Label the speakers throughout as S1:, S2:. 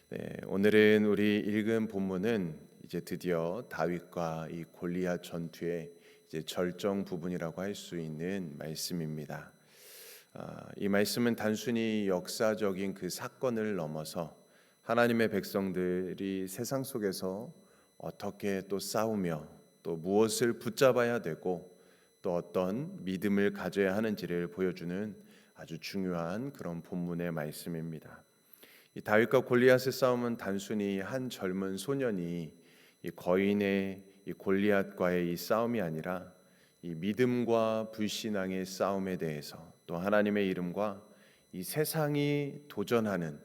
S1: 네, 오늘은 우리 읽은 본문은 이제 드디어 다윗과 이 골리앗 전투의 이제 절정 부분이라고 할 수 있는 말씀입니다. 이 말씀은 단순히 역사적인 그 사건을 넘어서 하나님의 백성들이 세상 속에서 어떻게 또 싸우며 또 무엇을 붙잡아야 되고 또 어떤 믿음을 가져야 하는지를 보여주는 아주 중요한 그런 본문의 말씀입니다. 이 다윗과 골리앗의 싸움은 단순히 한 젊은 소년이 이 거인의 이 골리앗과의 이 싸움이 아니라 이 믿음과 불신앙의 싸움에 대해서 또 하나님의 이름과 이 세상이 도전하는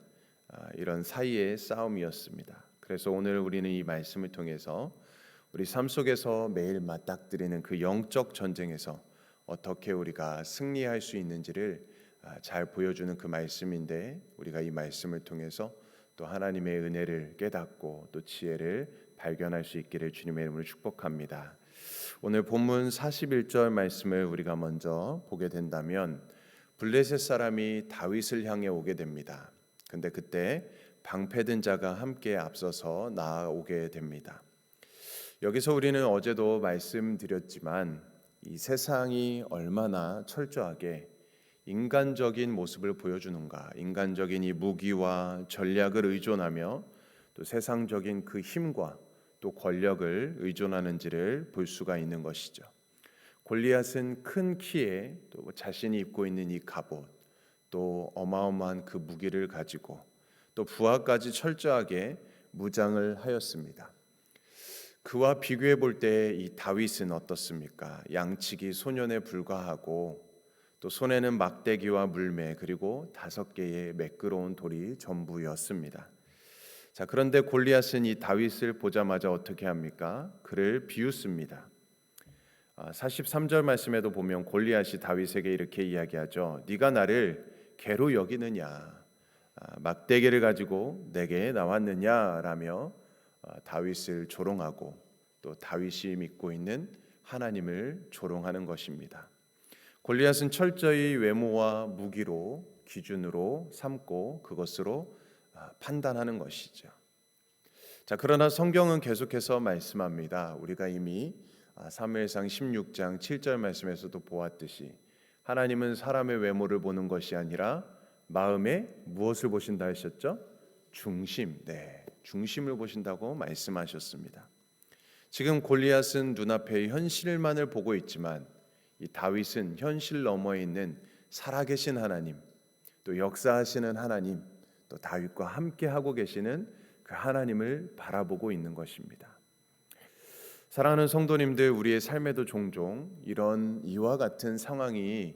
S1: 이런 사이의 싸움이었습니다. 그래서 오늘 우리는 이 말씀을 통해서 우리 삶 속에서 매일 맞닥뜨리는 그 영적 전쟁에서 어떻게 우리가 승리할 수 있는지를 잘 보여주는 그 말씀인데, 우리가 이 말씀을 통해서 또 하나님의 은혜를 깨닫고 또 지혜를 발견할 수 있기를 주님의 이름으로 축복합니다. 오늘 본문 41절 말씀을 우리가 먼저 보게 된다면, 블레셋 사람이 다윗을 향해 오게 됩니다. 근데 그때 방패든 자가 함께 앞서서 나아오게 됩니다. 여기서 우리는 어제도 말씀드렸지만 이 세상이 얼마나 철저하게 인간적인 모습을 보여주는가, 인간적인 이 무기와 전략을 의존하며 또 세상적인 그 힘과 또 권력을 의존하는지를 볼 수가 있는 것이죠. 골리앗은 큰 키에 또 자신이 입고 있는 이 갑옷, 또 어마어마한 그 무기를 가지고 또 부하까지 철저하게 무장을 하였습니다. 그와 비교해 볼 때 이 다윗은 어떻습니까? 양치기 소년에 불과하고 또 손에는 막대기와 물매 그리고 5개의 매끄러운 돌이 전부였습니다. 자, 그런데 골리앗은 이 다윗을 보자마자 어떻게 합니까? 그를 비웃습니다. 43절 말씀에도 보면 골리앗이 다윗에게 이렇게 이야기하죠. 네가 나를 개로 여기느냐? 막대기를 가지고 내게 나왔느냐라며 다윗을 조롱하고 또 다윗이 믿고 있는 하나님을 조롱하는 것입니다. 골리앗은 철저히 외모와 무기로 기준으로 삼고 그것으로 판단하는 것이죠. 자, 그러나 성경은 계속해서 말씀합니다. 우리가 이미 사무엘상 16장 7절 말씀에서도 보았듯이 하나님은 사람의 외모를 보는 것이 아니라 마음에 무엇을 보신다 하셨죠? 중심, 중심을 보신다고 말씀하셨습니다. 지금 골리앗은 눈앞의 현실만을 보고 있지만 이 다윗은 현실 너머에 있는 살아계신 하나님, 또 역사하시는 하나님, 또 다윗과 함께 하고 계시는 그 하나님을 바라보고 있는 것입니다. 사랑하는 성도님들, 우리의 삶에도 종종 이런 이와 같은 상황이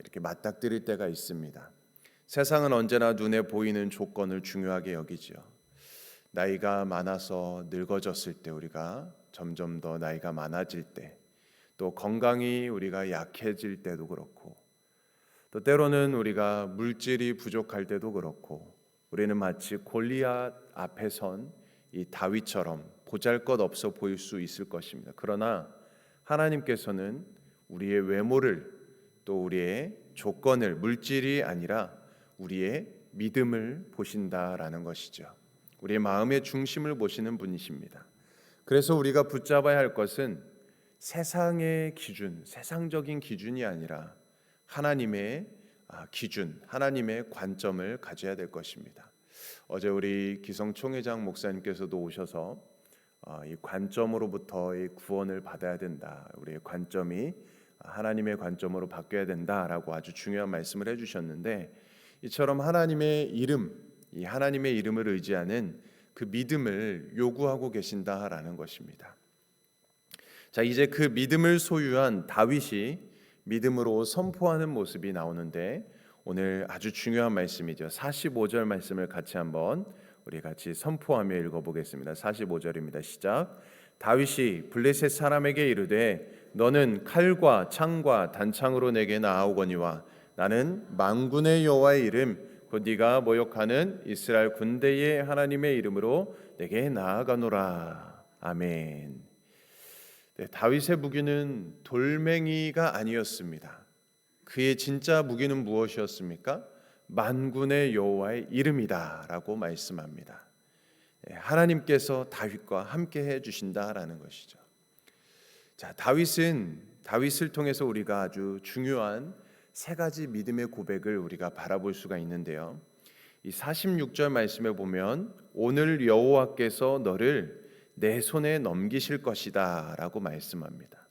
S1: 이렇게 맞닥뜨릴 때가 있습니다. 세상은 언제나 눈에 보이는 조건을 중요하게 여기죠. 나이가 많아서 늙어졌을 때, 우리가 점점 더 나이가 많아질 때, 또 건강이 우리가 약해질 때도 그렇고, 또 때로는 우리가 물질이 부족할 때도 그렇고, 우리는 마치 골리앗 앞에 선 이 다윗처럼 보잘것없어 보일 수 있을 것입니다. 그러나 하나님께서는 우리의 외모를, 또 우리의 조건을, 물질이 아니라 우리의 믿음을 보신다라는 것이죠. 우리의 마음의 중심을 보시는 분이십니다. 그래서 우리가 붙잡아야 할 것은 세상의 기준, 세상적인 기준이 아니라 하나님의 기준, 하나님의 관점을 가져야 될 것입니다. 어제 우리 기성총회장 목사님께서도 오셔서 이 관점으로부터의 구원을 받아야 된다, 우리의 관점이 하나님의 관점으로 바뀌어야 된다라고 아주 중요한 말씀을 해주셨는데, 이처럼 하나님의 이름, 이 하나님의 이름을 의지하는 그 믿음을 요구하고 계신다라는 것입니다. 자, 이제 그 믿음을 소유한 다윗이 믿음으로 선포하는 모습이 나오는데, 오늘 아주 중요한 말씀이죠. 45절 말씀을 같이 한번 우리 같이 선포하며 읽어보겠습니다. 45절입니다. 시작. 다윗이 블레셋 사람에게 이르되 너는 칼과 창과 단창으로 내게 나아오거니와 나는 만군의 여호와의 이름 곧 네가 모욕하는 이스라엘 군대의 하나님의 이름으로 내게 나아가노라. 아멘. 다윗의 무기는 돌멩이가 아니었습니다. 그의 진짜 무기는 무엇이었습니까? 만군의 여호와의 이름이다라고 말씀합니다. 하나님께서 다윗과 함께 해 주신다라는 것이죠. 자, 다윗을 통해서 우리가 아주 중요한 세 가지 믿음의 고백을 우리가 바라볼 수가 있는데요. 이 46절 말씀에 보면 오늘 여호와께서 너를 내 손에 넘기실 것이다라고 말씀합니다.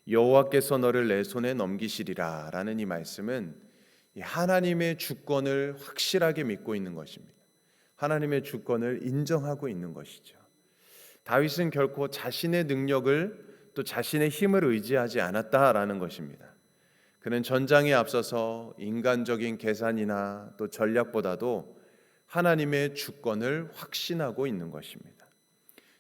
S1: 여호와께서 너를 내 손에 넘기시리라라는 이 말씀은 하나님의 주권을 확실하게 믿고 있는 것입니다. 하나님의 주권을 인정하고 있는 것이죠. 다윗은 결코 자신의 능력을 또 자신의 힘을 의지하지 않았다라는 것입니다. 그는 전장에 앞서서 인간적인 계산이나 또 전략보다도 하나님의 주권을 확신하고 있는 것입니다.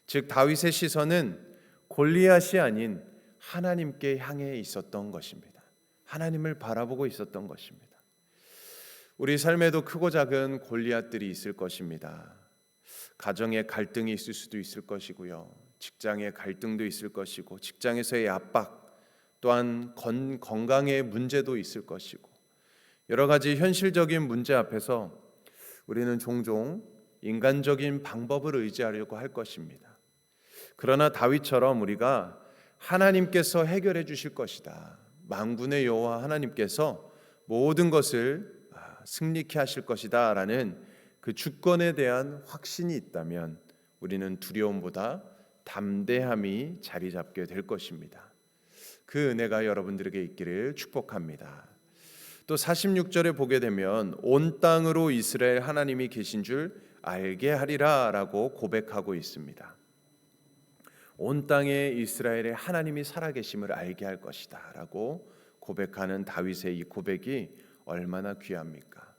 S1: 즉 다윗의 시선은 골리앗이 아닌 하나님께 향해 있었던 것입니다. 하나님을 바라보고 있었던 것입니다. 우리 삶에도 크고 작은 골리앗들이 있을 것입니다. 가정의 갈등이 있을 수도 있을 것이고요. 직장의 갈등도 있을 것이고 직장에서의 압박, 또한 건강의 문제도 있을 것이고 여러 가지 현실적인 문제 앞에서 우리는 종종 인간적인 방법을 의지하려고 할 것입니다. 그러나 다윗처럼 우리가 하나님께서 해결해 주실 것이다. 만군의 여호와 하나님께서 모든 것을 승리케 하실 것이다 라는 그 주권에 대한 확신이 있다면 우리는 두려움보다 담대함이 자리 잡게 될 것입니다. 그 은혜가 여러분들에게 있기를 축복합니다. 또 46절에 보게 되면 온 땅으로 이스라엘 하나님이 계신 줄 알게 하리라 라고 고백하고 있습니다. 온 땅에 이스라엘의 하나님이 살아계심을 알게 할 것이다 라고 고백하는 다윗의 이 고백이 얼마나 귀합니까?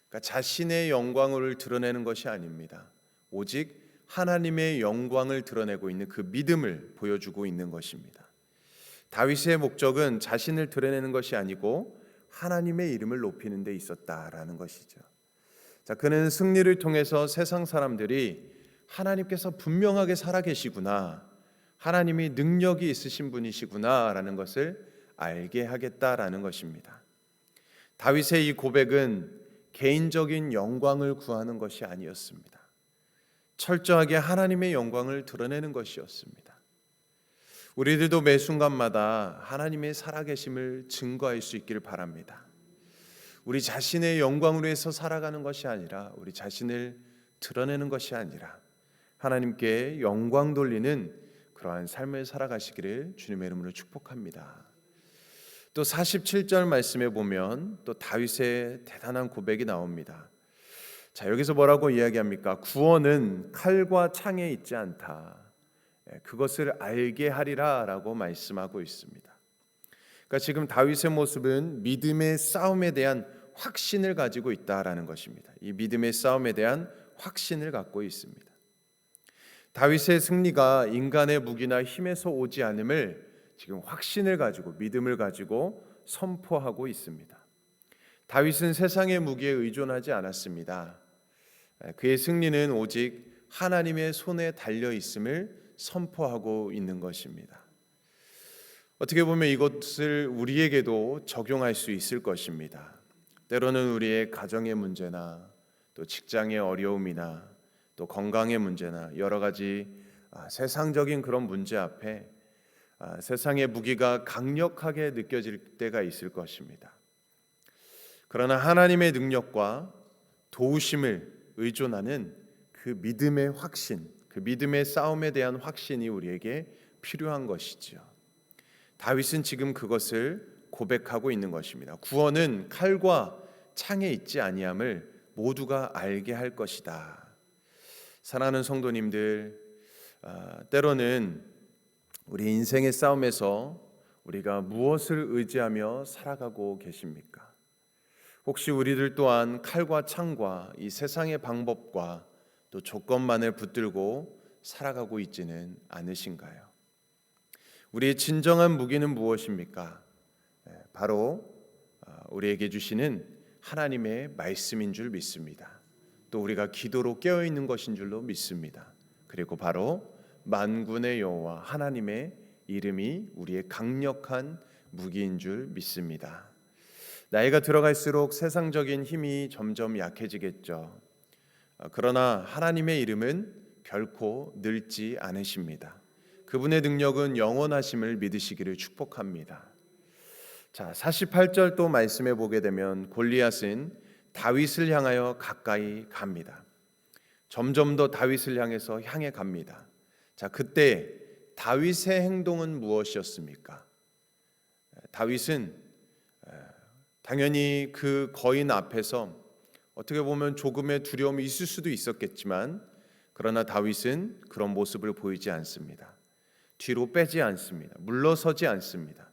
S1: 그러니까 자신의 영광을 드러내는 것이 아닙니다. 오직 하나님의 영광을 드러내고 있는 그 믿음을 보여주고 있는 것입니다. 다윗의 목적은 자신을 드러내는 것이 아니고 하나님의 이름을 높이는 데 있었다라는 것이죠. 자, 그는 승리를 통해서 세상 사람들이 하나님께서 분명하게 살아계시구나, 하나님이 능력이 있으신 분이시구나라는 것을 알게 하겠다라는 것입니다. 다윗의 이 고백은 개인적인 영광을 구하는 것이 아니었습니다. 철저하게 하나님의 영광을 드러내는 것이었습니다. 우리들도 매 순간마다 하나님의 살아계심을 증거할 수 있기를 바랍니다. 우리 자신의 영광을 위해서 살아가는 것이 아니라, 우리 자신을 드러내는 것이 아니라 하나님께 영광 돌리는 그러한 삶을 살아가시기를 주님의 이름으로 축복합니다. 또 47절 말씀에 보면 또 다윗의 대단한 고백이 나옵니다. 자, 여기서 뭐라고 이야기합니까? 구원은 칼과 창에 있지 않다. 그것을 알게 하리라 라고 말씀하고 있습니다. 그러니까 지금 다윗의 모습은 믿음의 싸움에 대한 확신을 가지고 있다라는 것입니다. 이 믿음의 싸움에 대한 확신을 갖고 있습니다. 다윗의 승리가 인간의 무기나 힘에서 오지 않음을 지금 확신을 가지고, 믿음을 가지고 선포하고 있습니다. 다윗은 세상의 무기에 의존하지 않았습니다. 그의 승리는 오직 하나님의 손에 달려 있음을 선포하고 있는 것입니다. 어떻게 보면 이것을 우리에게도 적용할 수 있을 것입니다. 때로는 우리의 가정의 문제나 또 직장의 어려움이나 또 건강의 문제나 여러 가지 세상적인 그런 문제 앞에 세상의 무기가 강력하게 느껴질 때가 있을 것입니다. 그러나 하나님의 능력과 도우심을 의존하는 그 믿음의 확신, 그 믿음의 싸움에 대한 확신이 우리에게 필요한 것이죠. 다윗은 지금 그것을 고백하고 있는 것입니다. 구원은 칼과 창에 있지 아니함을 모두가 알게 할 것이다. 사랑하는 성도님들, 때로는 우리 인생의 싸움에서 우리가 무엇을 의지하며 살아가고 계십니까? 혹시 우리들 또한 칼과 창과 이 세상의 방법과 또 조건만을 붙들고 살아가고 있지는 않으신가요? 우리의 진정한 무기는 무엇입니까? 바로 우리에게 주시는 하나님의 말씀인 줄 믿습니다. 또 우리가 기도로 깨어있는 것인 줄로 믿습니다. 그리고 바로 만군의 여호와 하나님의 이름이 우리의 강력한 무기인 줄 믿습니다. 나이가 들어갈수록 세상적인 힘이 점점 약해지겠죠. 그러나 하나님의 이름은 결코 늙지 않으십니다. 그분의 능력은 영원하심을 믿으시기를 축복합니다. 자, 48절 또 말씀해 보게 되면 골리앗은 다윗을 향하여 가까이 갑니다. 점점 더 다윗을 향해 갑니다. 자, 그때 다윗의 행동은 무엇이었습니까? 다윗은 당연히 그 거인 앞에서 어떻게 보면 조금의 두려움이 있을 수도 있었겠지만, 그러나 다윗은 그런 모습을 보이지 않습니다. 뒤로 빼지 않습니다. 물러서지 않습니다.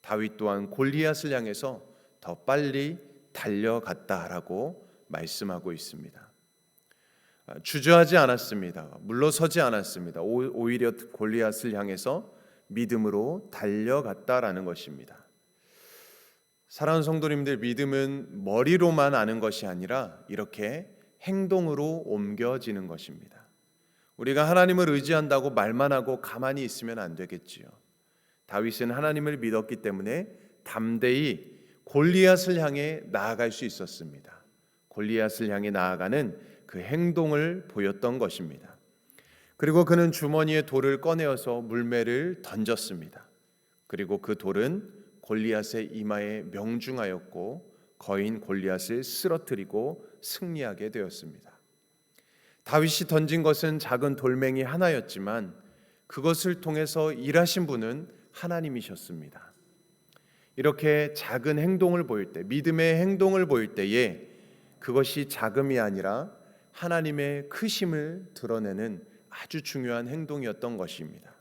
S1: 다윗 또한 골리앗을 향해서 더 빨리 달려갔다라고 말씀하고 있습니다. 주저하지 않았습니다. 물러서지 않았습니다. 오히려 골리앗을 향해서 믿음으로 달려갔다라는 것입니다. 사랑하는 성도님들, 믿음은 머리로만 아는 것이 아니라 이렇게 행동으로 옮겨지는 것입니다. 우리가 하나님을 의지한다고 말만 하고 가만히 있으면 안 되겠지요. 다윗은 하나님을 믿었기 때문에 담대히 골리앗을 향해 나아갈 수 있었습니다. 골리앗을 향해 나아가는 그 행동을 보였던 것입니다. 그리고 그는 주머니에 돌을 꺼내어서 물매를 던졌습니다. 그리고 그 돌은 골리앗의 이마에 명중하였고 거인 골리앗을 쓰러뜨리고 승리하게 되었습니다. 다윗이 던진 것은 작은 돌멩이 하나였지만 그것을 통해서 일하신 분은 하나님이셨습니다. 이렇게 작은 행동을 보일 때, 믿음의 행동을 보일 때에 그것이 작음이 아니라 하나님의 크심을 드러내는 아주 중요한 행동이었던 것입니다.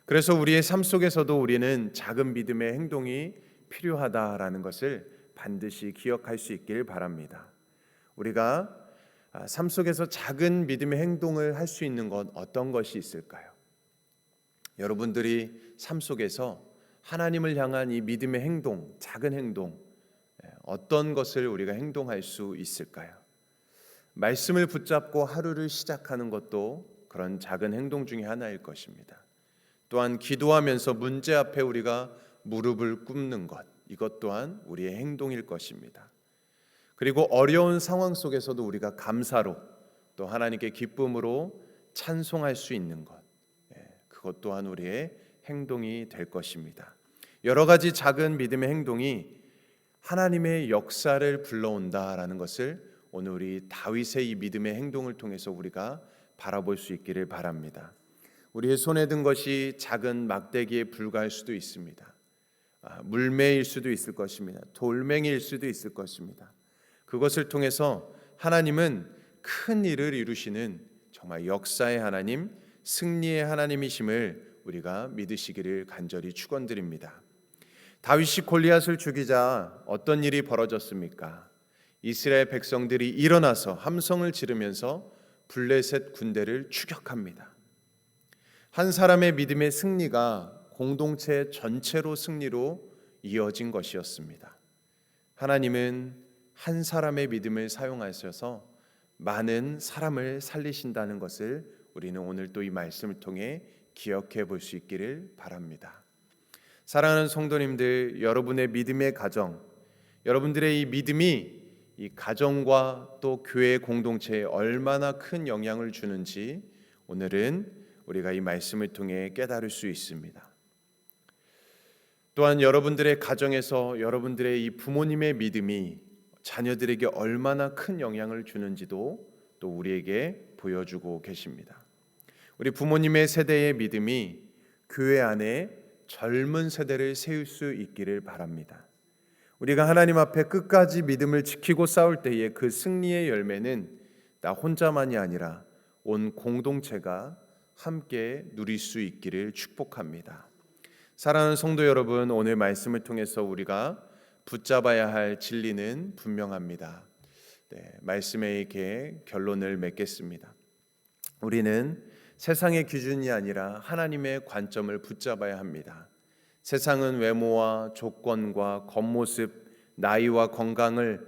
S1: 그래서 우리의 삶 속에서도 우리는 작은 믿음의 행동이 필요하다라는 것을 반드시 기억할 수 있길 바랍니다. 우리가 삶 속에서 작은 믿음의 행동을 할 수 있는 건 어떤 것이 있을까요? 여러분들이 삶 속에서 하나님을 향한 이 믿음의 행동, 작은 행동, 어떤 것을 우리가 행동할 수 있을까요? 말씀을 붙잡고 하루를 시작하는 것도 그런 작은 행동 중에 하나일 것입니다. 또한 기도하면서 문제 앞에 우리가 무릎을 꿇는 것, 이것 또한 우리의 행동일 것입니다. 그리고 어려운 상황 속에서도 우리가 감사로 또 하나님께 기쁨으로 찬송할 수 있는 것, 그것 또한 우리의 행동이 될 것입니다. 여러 가지 작은 믿음의 행동이 하나님의 역사를 불러온다라는 것을 오늘 우리 다윗의 이 믿음의 행동을 통해서 우리가 바라볼 수 있기를 바랍니다. 우리의 손에 든 것이 작은 막대기에 불과할 수도 있습니다. 물매일 수도 있을 것입니다. 돌멩이일 수도 있을 것입니다. 그것을 통해서 하나님은 큰 일을 이루시는 정말 역사의 하나님, 승리의 하나님이심을 우리가 믿으시기를 간절히 축원드립니다. 다윗이 골리앗을 죽이자 어떤 일이 벌어졌습니까? 이스라엘 백성들이 일어나서 함성을 지르면서 블레셋 군대를 추격합니다. 한 사람의 믿음의 승리가 공동체 전체로 승리로 이어진 것이었습니다. 하나님은 한 사람의 믿음을 사용하셔서 많은 사람을 살리신다는 것을 우리는 오늘 또 이 말씀을 통해 기억해 볼 수 있기를 바랍니다. 사랑하는 성도님들, 여러분의 믿음의 가정, 여러분들의 이 믿음이 이 가정과 또 교회 공동체에 얼마나 큰 영향을 주는지 오늘은 우리가 이 말씀을 통해 깨달을 수 있습니다. 또한 여러분들의 가정에서 여러분들의 이 부모님의 믿음이 자녀들에게 얼마나 큰 영향을 주는지도 또 우리에게 보여주고 계십니다. 우리 부모님의 세대의 믿음이 교회 안에 젊은 세대를 세울 수 있기를 바랍니다. 우리가 하나님 앞에 끝까지 믿음을 지키고 싸울 때에 그 승리의 열매는 나 혼자만이 아니라 온 공동체가 함께 누릴 수 있기를 축복합니다. 사랑하는 성도 여러분, 오늘 말씀을 통해서 우리가 붙잡아야 할 진리는 분명합니다. 말씀에 이렇게 결론을 맺겠습니다. 우리는 세상의 기준이 아니라 하나님의 관점을 붙잡아야 합니다. 세상은 외모와 조건과 겉모습, 나이와 건강을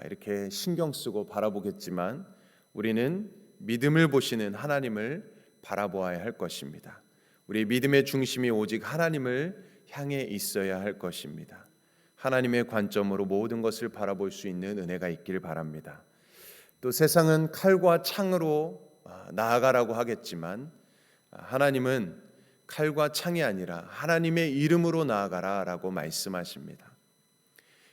S1: 이렇게 신경 쓰고 바라보겠지만 우리는 믿음을 보시는 하나님을 바라보아야 할 것입니다. 우리 믿음의 중심이 오직 하나님을 향해 있어야 할 것입니다. 하나님의 관점으로 모든 것을 바라볼 수 있는 은혜가 있기를 바랍니다. 또 세상은 칼과 창으로 나아가라고 하겠지만 하나님은 칼과 창이 아니라 하나님의 이름으로 나아가라라고 말씀하십니다.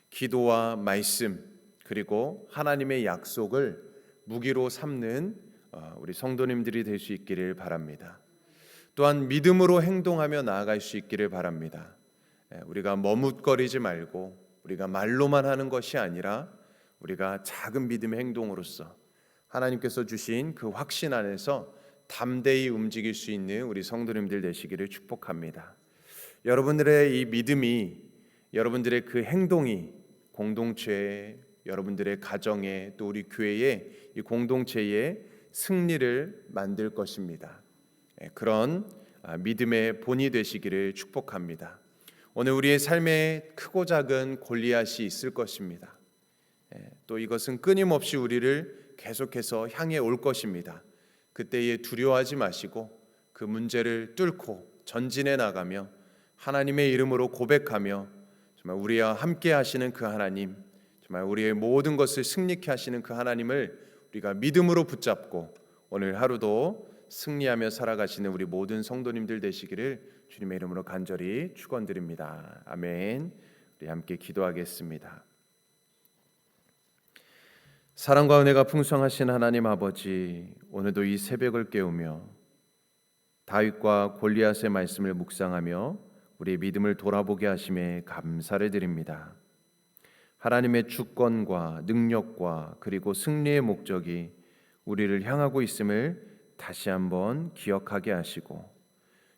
S1: 기도와 말씀 그리고 하나님의 약속을 무기로 삼는 우리 성도님들이 될 수 있기를 바랍니다. 또한 믿음으로 행동하며 나아갈 수 있기를 바랍니다. 우리가 머뭇거리지 말고 우리가 말로만 하는 것이 아니라 우리가 작은 믿음의 행동으로서 하나님께서 주신 그 확신 안에서 담대히 움직일 수 있는 우리 성도님들 되시기를 축복합니다. 여러분들의 이 믿음이, 여러분들의 그 행동이 공동체에, 여러분들의 가정에, 또 우리 교회의 이 공동체의 승리를 만들 것입니다. 그런 믿음의 본이 되시기를 축복합니다. 오늘 우리의 삶에 크고 작은 골리앗이 있을 것입니다. 또 이것은 끊임없이 우리를 계속해서 향해 올 것입니다. 그때에 두려워하지 마시고 그 문제를 뚫고 전진해 나가며 하나님의 이름으로 고백하며 정말 우리와 함께 하시는 그 하나님, 정말 우리의 모든 것을 승리케 하시는 그 하나님을 우리가 믿음으로 붙잡고 오늘 하루도 승리하며 살아가시는 우리 모든 성도님들 되시기를 주님의 이름으로 간절히 축원드립니다. 아멘. 우리 함께 기도하겠습니다. 사랑과 은혜가 풍성하신 하나님 아버지, 오늘도 이 새벽을 깨우며 다윗과 골리앗의 말씀을 묵상하며 우리의 믿음을 돌아보게 하심에 감사를 드립니다. 하나님의 주권과 능력과 그리고 승리의 목적이 우리를 향하고 있음을 다시 한번 기억하게 하시고,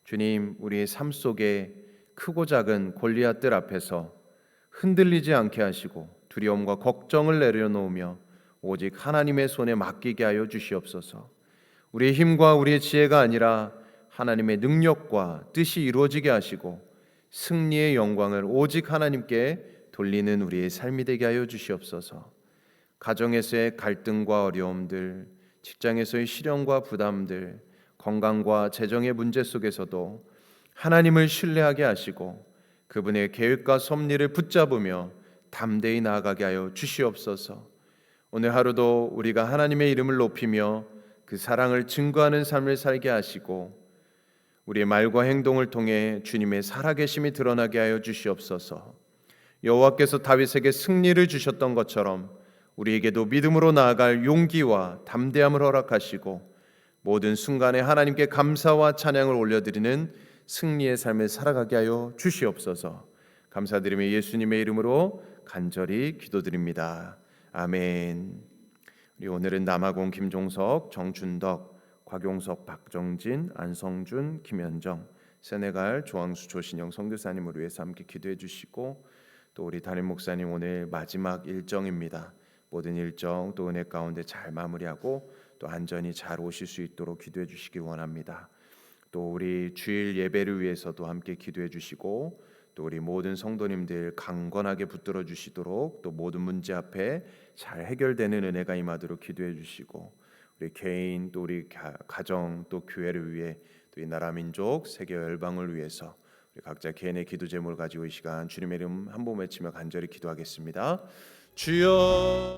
S1: 주님, 우리의 삶 속에 크고 작은 골리앗들 앞에서 흔들리지 않게 하시고 두려움과 걱정을 내려놓으며 오직 하나님의 손에 맡기게 하여 주시옵소서. 우리의 힘과 우리의 지혜가 아니라 하나님의 능력과 뜻이 이루어지게 하시고 승리의 영광을 오직 하나님께 돌리는 우리의 삶이 되게 하여 주시옵소서. 가정에서의 갈등과 어려움들, 직장에서의 시련과 부담들, 건강과 재정의 문제 속에서도 하나님을 신뢰하게 하시고 그분의 계획과 섭리를 붙잡으며 담대히 나아가게 하여 주시옵소서. 오늘 하루도 우리가 하나님의 이름을 높이며 그 사랑을 증거하는 삶을 살게 하시고 우리의 말과 행동을 통해 주님의 살아계심이 드러나게 하여 주시옵소서. 여호와께서 다윗에게 승리를 주셨던 것처럼 우리에게도 믿음으로 나아갈 용기와 담대함을 허락하시고 모든 순간에 하나님께 감사와 찬양을 올려드리는 승리의 삶을 살아가게 하여 주시옵소서. 감사드리며 예수님의 이름으로 간절히 기도드립니다. 아멘. 우리 오늘은 남아공 김종석, 정준덕, 곽용석, 박정진, 안성준, 김현정, 세네갈 조항수, 조신영 선교사님을 위해서 함께 기도해 주시고, 또 우리 담임 목사님 오늘 마지막 일정입니다. 모든 일정 또 은혜 가운데 잘 마무리하고 또 안전히 잘 오실 수 있도록 기도해 주시기 원합니다. 또 우리 주일 예배를 위해서도 함께 기도해 주시고, 또 우리 모든 성도님들 강건하게 붙들어 주시도록, 또 모든 문제 앞에 잘 해결되는 은혜가 임하도록 기도해 주시고, 우리 개인 또 우리 가정 또 교회를 위해 또 이 나라 민족 세계 열방을 위해서 우리 각자 개인의 기도 제목을 가지고 이 시간 주님의 이름 한 번 외치며 간절히 기도하겠습니다. 주여.